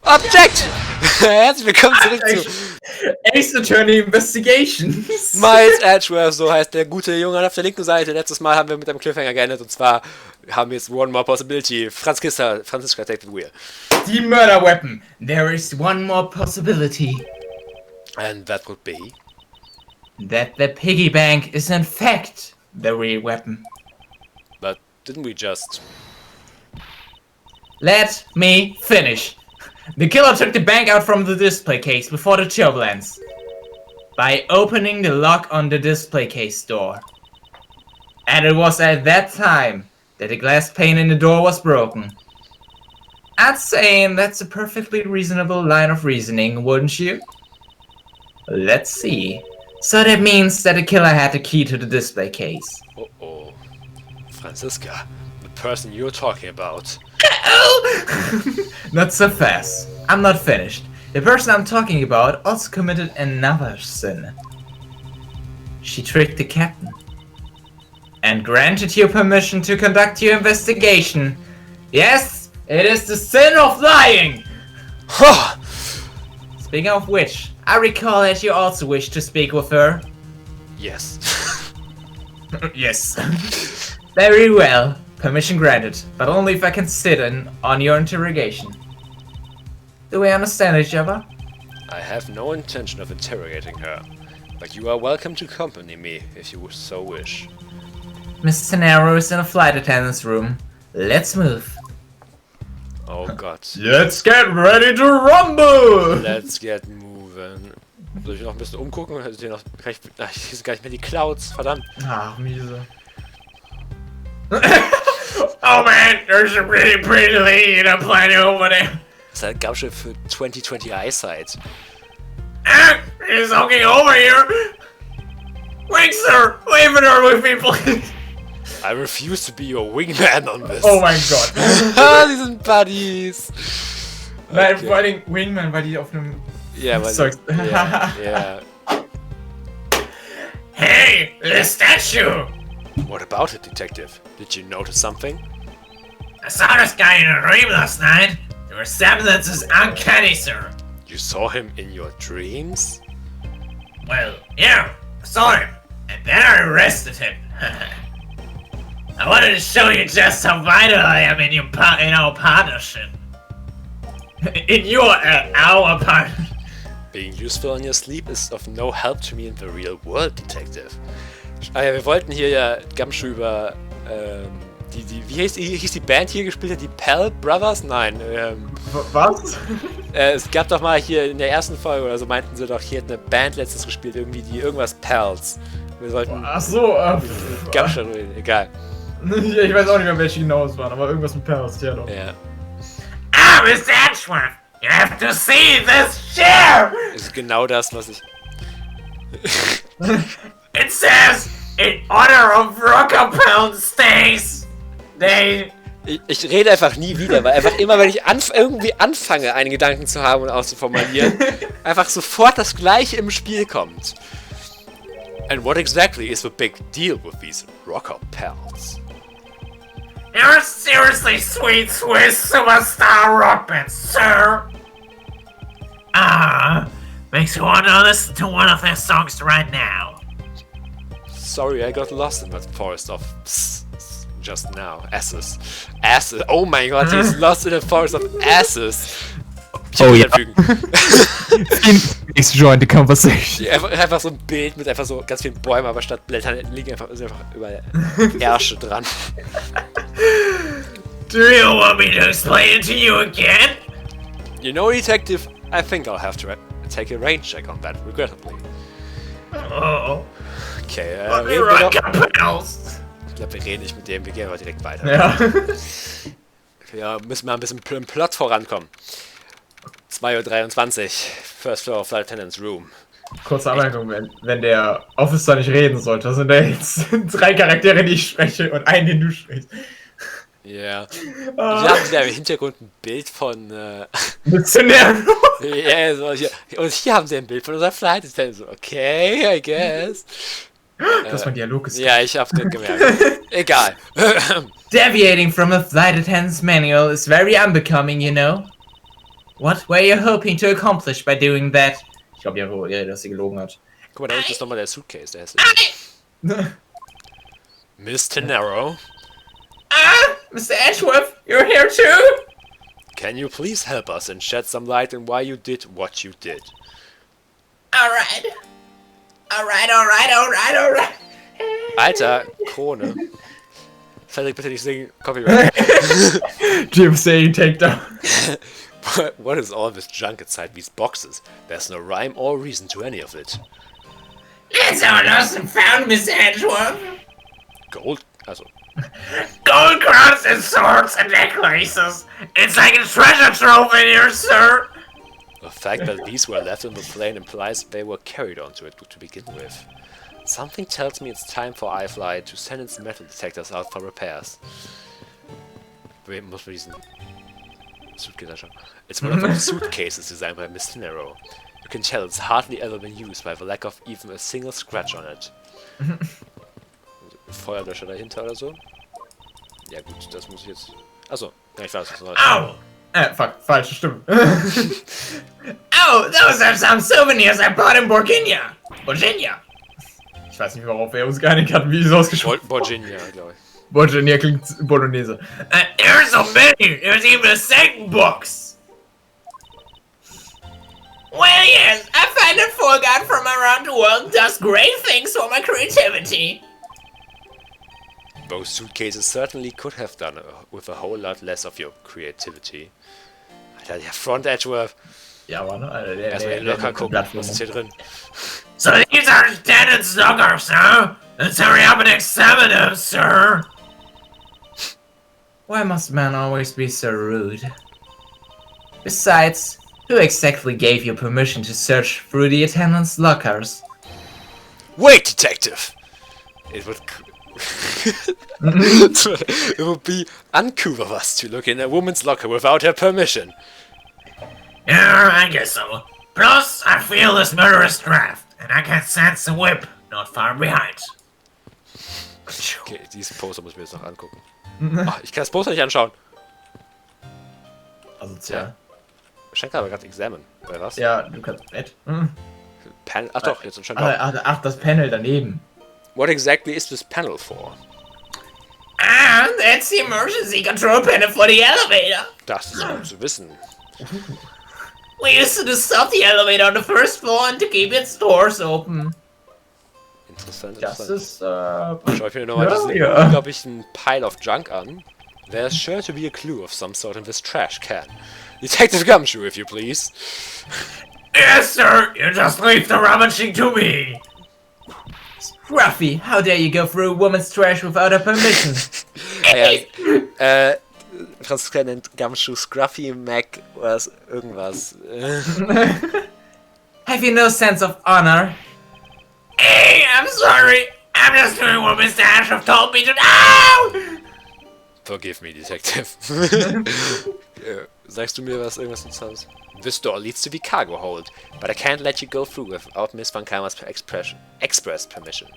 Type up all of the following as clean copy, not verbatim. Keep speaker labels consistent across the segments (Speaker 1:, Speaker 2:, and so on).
Speaker 1: Object! Herzlich willkommen zurück zu
Speaker 2: Ace Attorney Investigations.
Speaker 1: Miles Edgeworth, so heißt der gute Junge auf der linken Seite. Letztes Mal haben wir mit einem Cliffhanger geendet und zwar haben wir jetzt One More Possibility. Franziska, take the wheel.
Speaker 2: Die Murder Weapon. There is one more possibility.
Speaker 1: And that would be?
Speaker 2: That the piggy bank is in fact the real weapon.
Speaker 1: But didn't we just...
Speaker 2: Let me finish. The killer took the bank out from the display case before the turbulence by opening the lock on the display case door. And it was at that time that the glass pane in the door was broken. I'd say that's a perfectly reasonable line of reasoning, wouldn't you? Let's see. So that means that the killer had the key to the display case.
Speaker 1: Oh, Franziska, the person you're talking about.
Speaker 2: Not so fast. I'm not finished. The person I'm talking about also committed another sin. She tricked the captain and granted you permission to conduct your investigation. Yes, it is the sin of lying! Speaking of which, I recall that you also wish to speak with her.
Speaker 1: Yes.
Speaker 2: Yes. Very well. Permission granted, but only if I can sit in on your interrogation. Do we understand each other?
Speaker 1: I have no intention of interrogating her, but you are welcome to accompany me if you so wish.
Speaker 2: Miss Tenero is in a flight attendant's room. Let's move.
Speaker 1: Oh God.
Speaker 2: Let's get ready to rumble!
Speaker 1: Let's get moving. Soll ich noch ein bisschen umgucken? Also hier noch, hier sind gar nicht mehr die Clouds, verdammt.
Speaker 2: Ach, miese. Oh man, there's a really pretty lady in a planet over there.
Speaker 1: Das ist halt Gausche für 2020 Eyesight.
Speaker 2: He's looking over here. Wait, sir, wave at her with me, please.
Speaker 1: I refuse to be your wingman on this.
Speaker 2: Oh mein Gott.
Speaker 1: Die sind Buddies.
Speaker 2: Nein, vor allem Wingman, weil die auf einem...
Speaker 1: Ja, weil
Speaker 2: Zeug...
Speaker 1: yeah.
Speaker 2: Hey, the statue!
Speaker 1: What about it, detective? Did you notice something?
Speaker 2: I saw this guy in a dream last night. The resemblance is uncanny, sir.
Speaker 1: You saw him in your dreams?
Speaker 2: Well, yeah, I saw him, and then I arrested him. I wanted to show you just how vital I am in our partnership. In our partnership.
Speaker 1: Being useful in your sleep is of no help to me in the real world, detective. Ah ja, wir wollten hier ja Gamschuh über wie hieß die Band hier gespielt hat? Die Pell Brothers? Nein.
Speaker 2: Was?
Speaker 1: Es gab doch mal hier in der ersten Folge oder so, meinten sie doch, hier hat eine Band letztens gespielt, irgendwie die irgendwas Pels. Wir sollten...
Speaker 2: Ach so,
Speaker 1: Gamschuh reden, egal.
Speaker 2: Ich weiß auch nicht mehr, welche genau es waren, aber irgendwas mit Pels, ja doch.
Speaker 1: Ja.
Speaker 2: Ah, Miss Edgeworth! You have to see this chair!
Speaker 1: Das ist genau das, was ich...
Speaker 2: It says, in honor of Rockerpell Stays,
Speaker 1: Ich rede einfach nie wieder, weil einfach immer, wenn ich irgendwie anfange, einen Gedanken zu haben und auszuformulieren, einfach sofort das Gleiche im Spiel kommt. And what exactly is the big deal with these rocker pals?
Speaker 2: You're seriously sweet Swiss superstar rock band, sir. Makes me want to listen to one of their songs right now.
Speaker 1: Sorry, I got lost in that forest of just now. Asses. Oh mein Gott, he's lost in a forest of asses.
Speaker 3: Oh ja.
Speaker 2: Please join the conversation.
Speaker 1: Einfach so ein Bild mit einfach so ganz vielen Bäumen, aber statt Blättern liegen einfach überall Ärsche dran.
Speaker 2: Do you want me to explain it to you again?
Speaker 1: You know, detective, I think I'll have to take a rain check on that, regrettably.
Speaker 2: Oh.
Speaker 1: Okay, ich glaube, wir reden nicht mit dem, wir gehen aber direkt weiter.
Speaker 2: Ja.
Speaker 1: Wir müssen mal ein bisschen im Plot vorankommen. 2:23 Uhr, First Floor of Lieutenant's Room.
Speaker 2: Kurze Anmerkung, wenn der Officer nicht reden sollte, sind da jetzt 3 Charaktere, die ich spreche und einen, den du sprichst.
Speaker 1: Ja. Wir haben wieder im Hintergrund ein Bild von...
Speaker 2: Missionär.
Speaker 1: Ja, so hier. Und hier haben sie ein Bild von unserer Flight Attendant. So, okay, I guess.
Speaker 2: Das war ein Dialog ist.
Speaker 1: Ja, ich hab's gerade gemerkt. Egal.
Speaker 2: Deviating from a flight attendant's manual is very unbecoming, you know. What were you hoping to accomplish by doing that? Ich glaube ja, dass sie gelogen hat.
Speaker 1: Guck mal, da unten ist nochmal der Suitcase, der hässliche. Mr. Narrow,
Speaker 2: Mr. Edgeworth, you're here too?
Speaker 1: can you please help us and shed some light on why you did what you did?
Speaker 2: Alright.
Speaker 1: Alter, Krone. Cedric, bitte nicht singen. Copyright.
Speaker 2: Jim saying takedown.
Speaker 1: What is all this junk inside these boxes? There's no rhyme or reason to any of it.
Speaker 2: It's our lost and found, Miss Edgeworth.
Speaker 1: Gold? Also.
Speaker 2: Gold crowns and swords and necklaces. It's like a treasure trove in here, sir.
Speaker 1: The fact that these were left on the plane implies they were carried onto it to begin with. Something tells me it's time for iFly to send its metal detectors out for repairs. Muss man diesen Suitcase anschauen. It's one of those suitcases designed by Mr. Narrow. You can tell it's hardly ever been used by the lack of even a single scratch on it. Feuerlöscher dahinter oder so? Ja gut, das muss ich jetzt... Achso, ja, ich weiß, was soll.
Speaker 2: Au! Fuck, falsche Stimme. Oh, those are some souvenirs I bought in Virginia. Ich weiß nicht, worauf wir uns geeinigt hatten, wie es ausgesprochen wird.
Speaker 1: Virginia, glaube ich.
Speaker 2: Virginia klingt Bolognese. There's so many! There's even a second box! Well, yes, I find that forgot from around the world does great things for my creativity.
Speaker 1: Those suitcases certainly could have done with a whole lot less of your creativity. Alter, der Front Edgeworth.
Speaker 2: Ja, Mann, Alter,
Speaker 1: Erstmal locker gucken, was ist hier drin?
Speaker 2: So these are Lieutenant's lockers, sir? Let's hurry up and examine them, sir. Why must man always be so rude? Besides, who exactly gave you permission to search through the attendant's lockers?
Speaker 1: Wait, detective! It would it would be uncouth of us to look in a woman's locker without her permission.
Speaker 2: Yeah, I guess so. Plus, I feel this murderous draft, and I can sense a whip not far behind.
Speaker 1: Okay, dieses Poster muss ich mir jetzt noch angucken. Ach, ich kann das Poster nicht anschauen.
Speaker 2: Also, ja.
Speaker 1: Schenk aber gerade Examen. Oder was?
Speaker 2: Ja, du kannst Bett.
Speaker 1: Panel. Ach doch, jetzt anscheinend auch.
Speaker 2: Ach, das Panel daneben.
Speaker 1: What exactly is this panel for?
Speaker 2: Ah, that's the emergency control panel for the elevator.
Speaker 1: Das ist gut zu wissen.
Speaker 2: We used to stop the elevator on the first floor and to keep its doors open.
Speaker 1: Interessant,
Speaker 2: Das
Speaker 1: interessant.
Speaker 2: ist,
Speaker 1: Schau ich mir nochmal diesen unglaublichen Pile of Junk an. There's sure to be a clue of some sort in this trash can. Detective Gumshoe, if you please.
Speaker 2: Yes, sir. You just leave the rummaging to me. Scruffy, how dare you go through a woman's trash without her permission?
Speaker 1: Franziska nennt Gumshoe Scruffy, Mac, was irgendwas.
Speaker 2: Have you no sense of honor? Hey, I'm sorry. I'm just doing what Mr. Ashworth told me to do.
Speaker 1: Forgive me, Detective. Sagst du mir was, irgendwas Interessantes? This door leads to the cargo hold, but I can't let you go through without Miss Van Kamer's express permission.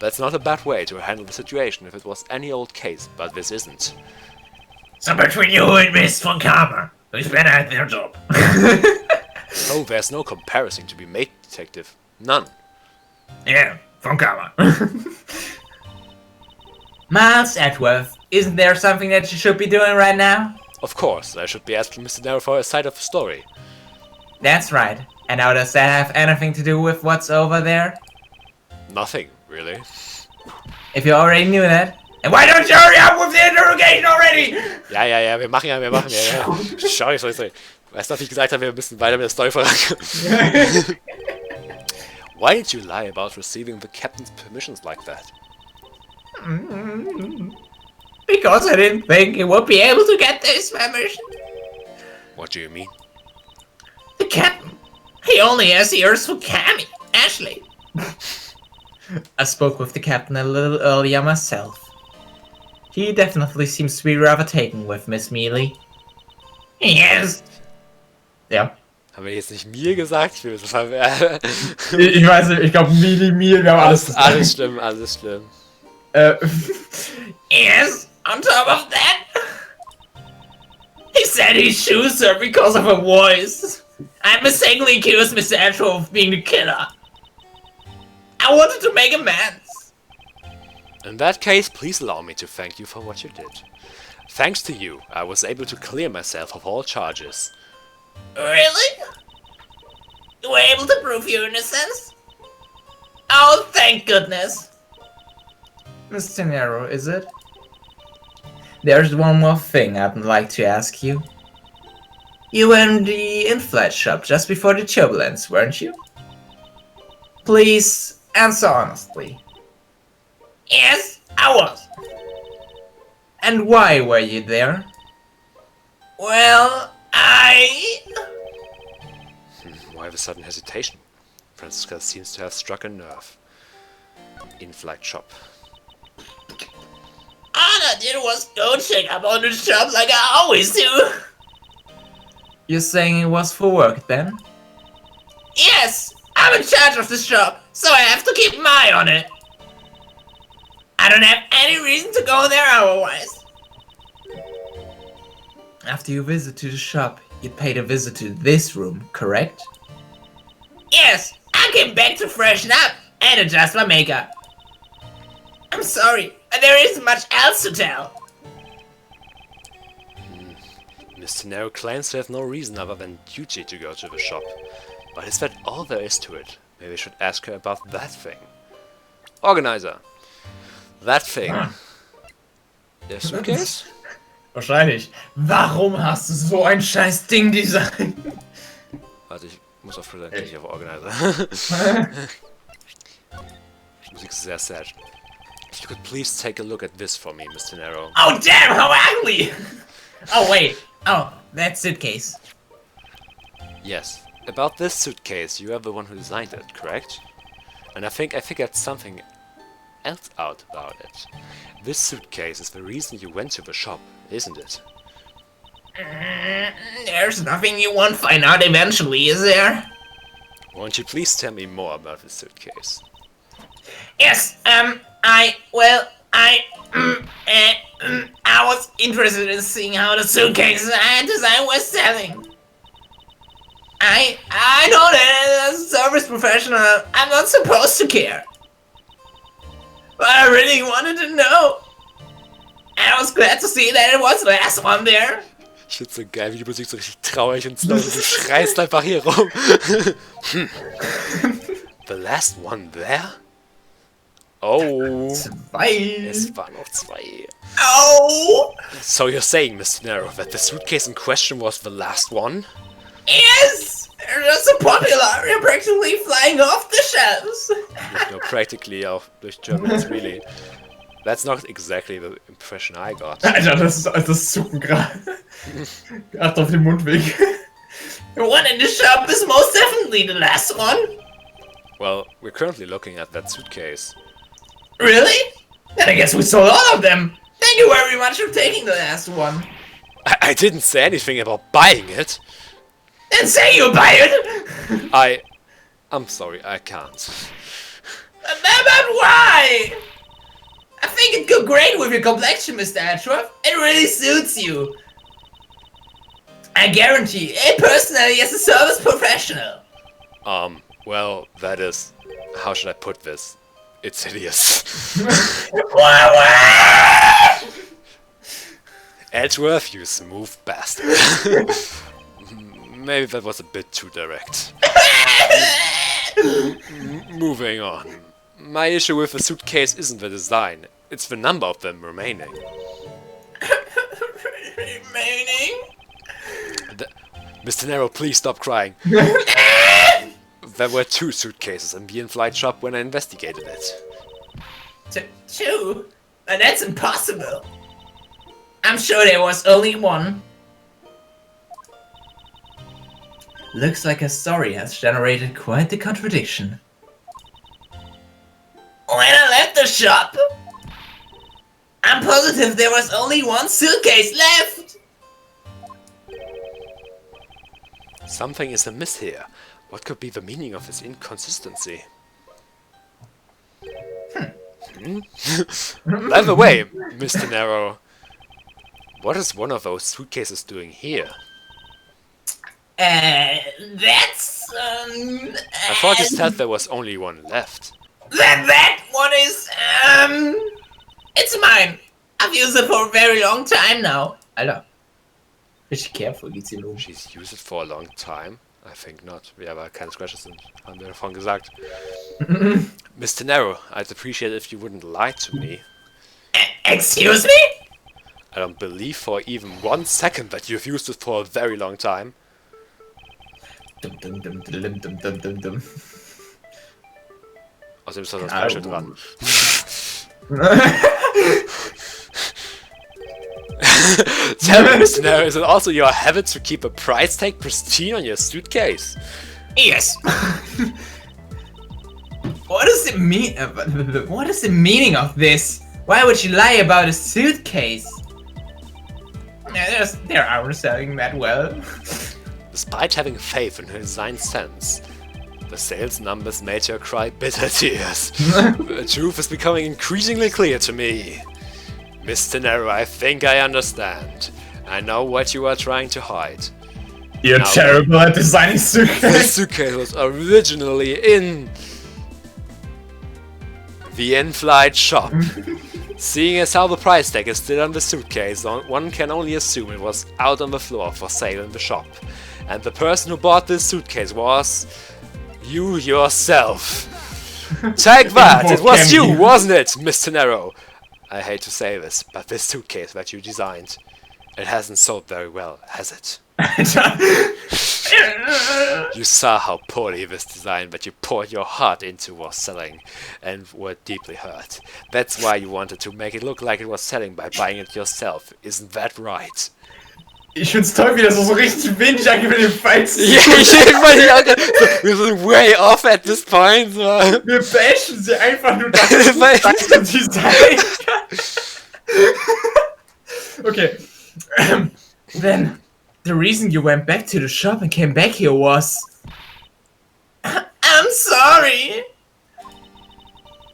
Speaker 1: That's not a bad way to handle the situation if it was any old case, but this isn't.
Speaker 2: So between you and Miss Van Kamer, who's better at their job?
Speaker 1: Oh, there's no comparison to be made, Detective. None.
Speaker 2: Yeah, Van Kamer. Miles Edgeworth, isn't there something that you should be doing right now?
Speaker 1: Of course, I should be asking Mr. Darrow for a side of the story.
Speaker 2: That's right. And how does that have anything to do with what's over there?
Speaker 1: Nothing, really.
Speaker 2: If you already knew that, and why don't you hurry up with the interrogation already?
Speaker 1: Ja, wir machen ja. Sorry. Weißt du, wie ich gesagt habe, wir müssen weiter mit der Story vorankommen. Why did you lie about receiving the captain's permissions like that?
Speaker 2: Because I didn't think he would be able to get this permission.
Speaker 1: What do you mean?
Speaker 2: The captain, he only has ears for Cammy, Ashley. I spoke with the captain a little earlier myself. He definitely seems to be rather taken with Miss Mealy. Yes. Ja.
Speaker 1: Haben wir jetzt nicht mir gesagt? Ich will das
Speaker 2: Ich weiß nicht, ich glaube Mealy, wir haben
Speaker 1: alles schlimm.
Speaker 2: Yes, on top of that, He said he shoots her because of her voice. I mistakenly accused Mr. Astro of being the killer. I wanted to make amends.
Speaker 1: In that case, please allow me to thank you for what you did. Thanks to you, I was able to clear myself of all charges.
Speaker 2: Really? You were able to prove your innocence? Oh, thank goodness. Mr. Nero, is it? There's one more thing I'd like to ask you. You were in the in-flight shop just before the turbulence, weren't you? Please answer honestly. Yes, I was. And why were you there? Well,
Speaker 1: Why the sudden hesitation? Francisca seems to have struck a nerve. In-flight shop.
Speaker 2: All I did was go check up on the shop like I always do. You're saying it was for work then? Yes, I'm in charge of the shop, so I have to keep my eye on it. I don't have any reason to go there otherwise. After your visit to the shop, you paid a visit to this room, correct? Yes, I came back to freshen up and adjust my makeup. I'm sorry, there isn't much else to tell.
Speaker 1: Mr. Nero claims to have no reason other than duty to go to the shop. But is that all there is to it? Maybe we should ask her about that thing. Organizer! That thing. Der Suitcase?
Speaker 2: Wahrscheinlich. Warum hast du so ein scheiß Ding designt?
Speaker 1: Warte, ich muss auf Present, nicht auf Organizer. Musik ist sehr sad. If you could please take a look at this for me, Mr. Nero.
Speaker 2: Oh damn, how ugly! Oh wait, oh, that suitcase.
Speaker 1: Yes. About this suitcase, you are the one who designed it, correct? And I think I figured something else out about it. This suitcase is the reason you went to the shop, isn't it?
Speaker 2: There's nothing you won't find out eventually, is there?
Speaker 1: Won't you please tell me more about this suitcase?
Speaker 2: Yes, I was interested in seeing how the suitcase I designed was selling. I know that as a service professional, I'm not supposed to care. But I really wanted to know. And I was glad to see that it was the last one there.
Speaker 1: Ich find's so geil, wie die Musik so richtig traurig und slow ist. Du schreist einfach hier rum. The last one there? Oh.
Speaker 2: Zwei.
Speaker 1: Es waren noch zwei.
Speaker 2: Oh!
Speaker 1: So you're saying, Mr. Nero, that the suitcase in question was the last one?
Speaker 2: Yes! They're so popular, they're practically flying off the shelves.
Speaker 1: No, practically auch durch Germans, really. That's not exactly the impression I got.
Speaker 2: Alter, das Zucken gerade. Gerade auf den Mundweg. The one in the shop is most definitely the last one.
Speaker 1: Well, we're currently looking at that suitcase.
Speaker 2: Really? Then I guess we sold all of them. Thank you very much for taking the last one.
Speaker 1: I didn't say anything about buying it.
Speaker 2: Then say you buy it!
Speaker 1: I'm sorry, I can't.
Speaker 2: But why? I think it'd go great with your complexion, Mr. Atroth. It really suits you. I guarantee it personally as a service professional.
Speaker 1: Well, that is... How should I put this? It's hideous. Edgeworth, you smooth bastard. Maybe that was a bit too direct. Moving on. My issue with the suitcase isn't the design, it's the number of them remaining.
Speaker 2: Remaining?
Speaker 1: Mr. Nero, please stop crying. There were 2 suitcases in the in-flight shop when I investigated it.
Speaker 2: 2? That's impossible. I'm sure there was only one. Looks like a story has generated quite the contradiction. When I left the shop, I'm positive there was only one suitcase left.
Speaker 1: Something is amiss here. What could be the meaning of this inconsistency? By the way, Mr. Nero, What is one of those suitcases doing here?
Speaker 2: That's,
Speaker 1: I thought you said there was only one left.
Speaker 2: That one is, it's mine. I've used it for a very long time now. Alter. Richtig careful geht's hier los.
Speaker 1: She's used it for a long time? I think not. Ja, aber keine Scratches sind, haben wir davon gesagt. Mr. Narrow, I'd appreciate it if you wouldn't lie to me.
Speaker 2: Excuse me?
Speaker 1: I don't believe for even 1 second that you've used it for a very long time.
Speaker 2: Dum, dum, dum, dum, dum, dum, dum, dum.
Speaker 1: Außerdem ist das Falsche dran. Tell me, Mr. Narrow, is it also your habit to keep a price tag pristine on your suitcase?
Speaker 2: Yes. What is the what is the meaning of this? Why would you lie about a suitcase? They aren't selling that well.
Speaker 1: Despite having faith in her design sense, the sales numbers made her cry bitter tears. The truth is becoming increasingly clear to me. Mr. Narrow, I think I understand. I know what you are trying to hide.
Speaker 2: You're
Speaker 1: Now,
Speaker 2: terrible at designing suitcases.
Speaker 1: This suitcase was originally in the in-flight shop. Seeing as how the price tag is still on the suitcase, one can only assume it was out on the floor for sale in the shop. And the person who bought this suitcase was you yourself. Take that! It was you, wasn't it, Mr. Narrow? I hate to say this, but this suitcase that you designed, it hasn't sold very well, has it? You saw how poorly this design that you poured your heart into was selling, and were deeply hurt. That's why you wanted to make it look like it was selling by buying it yourself, isn't that right?
Speaker 2: Ich find's toll, wie das so richtig wenig angeht mit dem Fights.
Speaker 1: Ja, wir sind way off at this point. So.
Speaker 2: Wir bashen sie einfach nur das Design. Okay. Then, the reason you went back to the shop and came back here was... I'm sorry.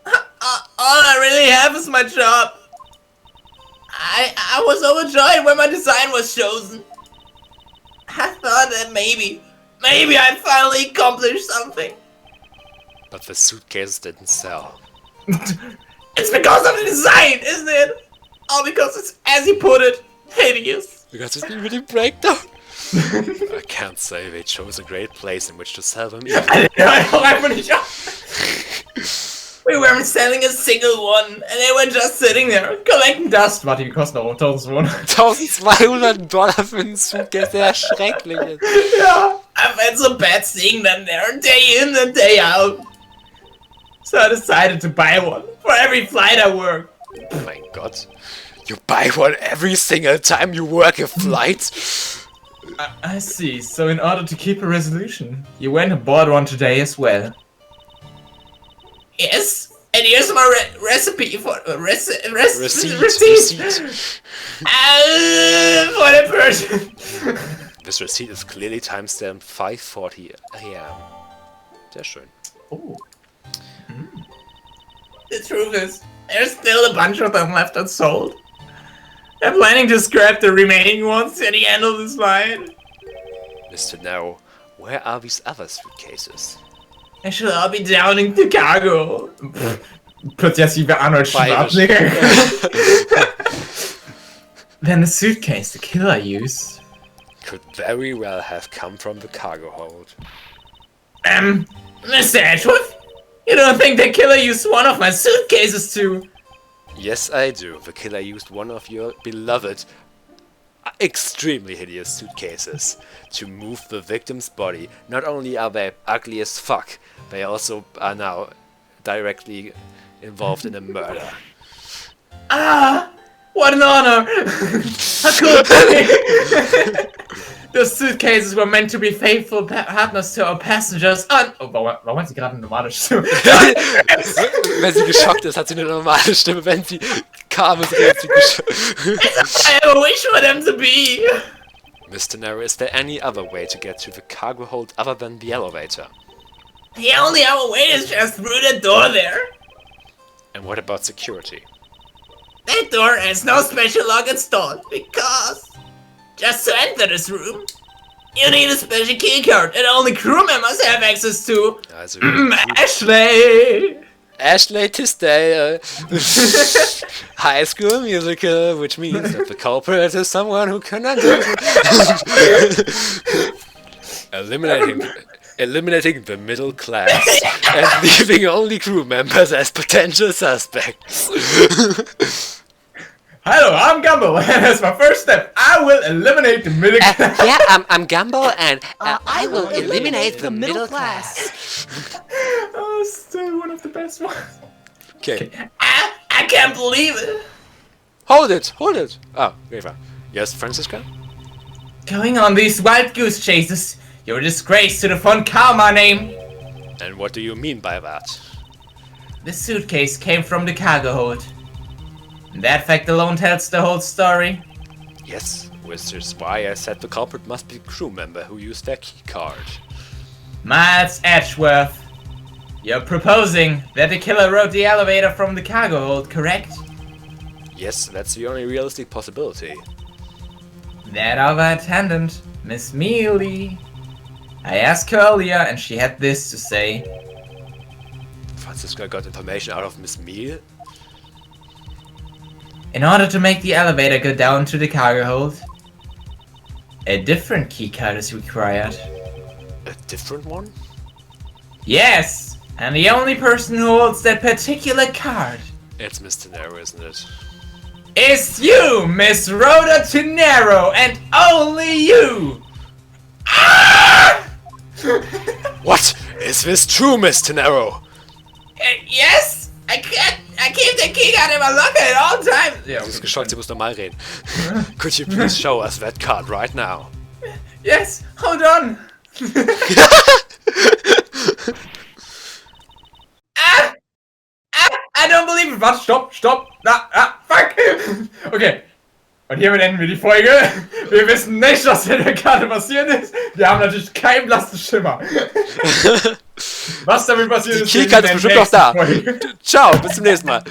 Speaker 2: All I really have is my job. I was overjoyed when my design was chosen. I thought that maybe I'd finally accomplished something.
Speaker 1: But the suitcase didn't sell.
Speaker 2: It's because of the design, isn't it? All because it's, as you put it, hideous.
Speaker 1: Because it's been really breakdown. I can't say they chose a great place in which to sell them either. We weren't selling a single one, and they were just sitting there, collecting dust. Warte, die kosten auch 1200. $1200 für einen Suitcase, der schrecklich ist.
Speaker 2: Yeah, I felt so bad seeing them there, day in and day out. So I decided to buy one for every flight I work.
Speaker 1: Oh my god. You buy one every single time you work a flight?
Speaker 2: I see. So in order to keep a resolution, you went and bought one today as well. Yes, and here's my recipe for receipt. For the person.
Speaker 1: This receipt is clearly timestamped 5:40 AM. Sehr schön.
Speaker 2: Oh. The truth is, there's still a bunch of them left unsold. I'm planning to scrap the remaining ones at the end of this line.
Speaker 1: Mr. Narrow, where are these other suitcases?
Speaker 2: They should all be down in the cargo. Plötzlich hast du wie Arnold Schwarzenegger. Then the suitcase the killer used
Speaker 1: could very well have come from the cargo hold.
Speaker 2: Mr. Edgeworth? You don't think the killer used one of my suitcases to...
Speaker 1: Yes, I do. The killer used one of your beloved, extremely hideous suitcases to move the victim's body. Not only are they ugly as fuck, they also are now directly involved in a murder.
Speaker 2: Ah! What an honor! How cool! Those suitcases were meant to be faithful partners to our passengers on... Oh, warum hat sie gerade eine normale Stimme?
Speaker 1: Wenn sie geschockt ist, hat sie eine normale Stimme. Wenn sie calm ist, hat sie geschockt.
Speaker 2: I have a wish for them to be!
Speaker 1: Mr. Narrow, is there any other way to get to the cargo hold other than the elevator?
Speaker 2: The only other way is just through the door there.
Speaker 1: And what about security?
Speaker 2: That door has no special lock installed because just to enter this room, you need a special key card that only crew members have access to.
Speaker 1: Also,
Speaker 2: Ashley!
Speaker 1: Ashley Tisdale. High School Musical, which means that the culprit is someone who cannot do eliminating the middle class and leaving only crew members as potential suspects.
Speaker 2: Hello, I'm Gumball, and as my first step, I will eliminate the middle class.
Speaker 1: Yeah, I'm Gumball, and I will eliminate the middle class.
Speaker 2: Oh, still one of the best ones.
Speaker 1: Okay.
Speaker 2: I can't believe it.
Speaker 1: Hold it. Oh, Eva. Yes, Francisca?
Speaker 2: Going on these wild goose chases, you're a disgrace to the fun Karma name.
Speaker 1: And what do you mean by that?
Speaker 2: This suitcase came from the cargo hold. That fact alone tells the whole story.
Speaker 1: Yes, which is why I said the culprit must be a crew member who used their key card.
Speaker 2: Miles Edgeworth, you're proposing that the killer rode the elevator from the cargo hold, correct?
Speaker 1: Yes, that's the only realistic possibility.
Speaker 2: That other attendant, Miss Mealy. I asked her earlier and she had this to say.
Speaker 1: Francisca got information out of Miss Meal?
Speaker 2: In order to make the elevator go down to the cargo hold, a different keycard is required.
Speaker 1: A different one?
Speaker 2: Yes! And the only person who holds that particular card
Speaker 1: It's Mr. Nero, isn't it?
Speaker 2: is you, Miss Rhoda Tenero, and only you! Ah!
Speaker 1: What? Is this true, Mr. Nero?
Speaker 2: Yes! I keep the keycard in my locker at all times!
Speaker 1: Sie ist geschockt, sie muss normal reden. Could you please show us that card right now?
Speaker 2: Yes, hold on! I don't believe it! Warte, stopp! Fuck! Okay. Und hiermit enden wir die Folge. Wir wissen nicht, was in der Karte passiert ist. Wir haben natürlich keinen blassen Schimmer. Was damit passiert ist,
Speaker 1: Die Keycard ist bestimmt noch da. Ciao, bis zum nächsten Mal.